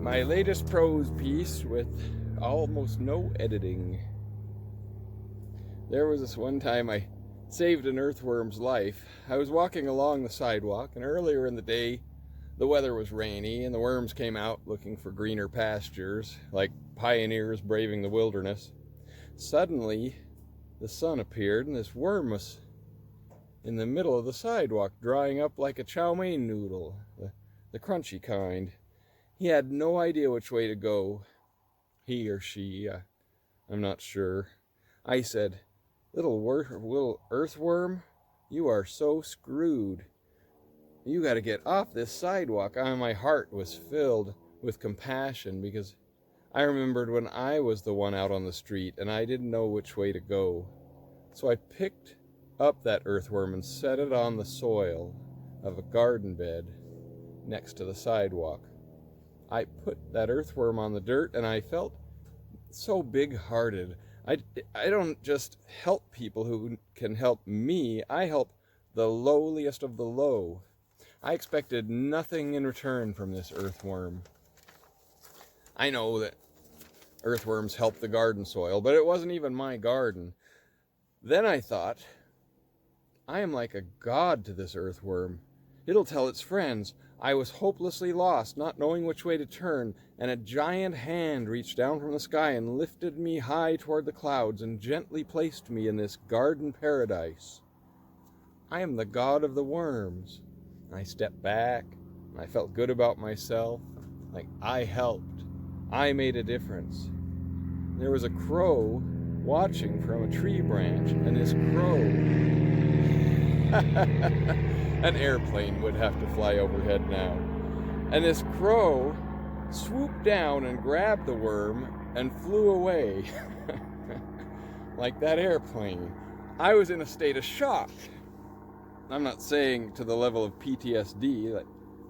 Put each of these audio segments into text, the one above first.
My latest prose piece with almost no editing. There was this one time I saved an earthworm's life. I was walking along the sidewalk, and earlier in the day, the weather was rainy, and the worms came out looking for greener pastures, like pioneers braving the wilderness. Suddenly, the sun appeared, and this worm was in the middle of the sidewalk, drying up like a chow mein noodle, the crunchy kind. He had no idea which way to go. He or she, I'm not sure. I said, little earthworm, you are so screwed. You got to get off this sidewalk. My heart was filled with compassion because I remembered when I was the one out on the street and I didn't know which way to go. So I picked up that earthworm and set it on the soil of a garden bed next to the sidewalk. I put that earthworm on the dirt and I felt so big-hearted. I don't just help people who can help me. I help the lowliest of the low. I expected nothing in return from this earthworm. I know that earthworms help the garden soil, but it wasn't even my garden. Then I thought, I am like a god to this earthworm. It'll tell its friends, I was hopelessly lost, not knowing which way to turn, and a giant hand reached down from the sky and lifted me high toward the clouds and gently placed me in this garden paradise. I am the god of the worms. I stepped back, and I felt good about myself, like I helped. I made a difference. There was a crow watching from a tree branch, and this crow... An airplane would have to fly overhead now. And this crow swooped down and grabbed the worm and flew away. Like that airplane. I was in a state of shock. I'm not saying to the level of PTSD, like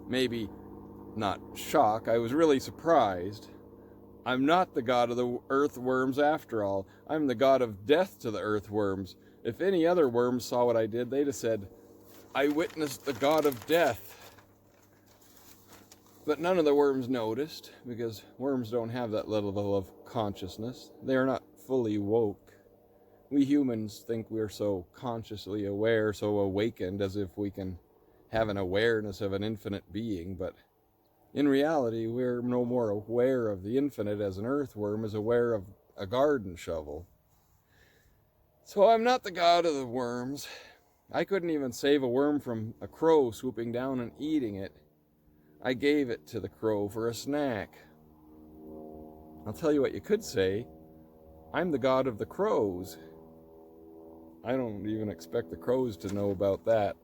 maybe not shock. I was really surprised. I'm not the god of the earthworms after all. I'm the god of death to the earthworms. If any other worms saw what I did, they'd have said, I witnessed the god of death. But none of the worms noticed, because worms don't have that level of consciousness. They are not fully woke. We humans think we're so consciously aware, so awakened, as if we can have an awareness of an infinite being, but in reality, we're no more aware of the infinite as an earthworm is aware of a garden shovel. So I'm not the god of the worms. I couldn't even save a worm from a crow swooping down and eating it. I gave it to the crow for a snack. I'll tell you what you could say. I'm the god of the crows. I don't even expect the crows to know about that.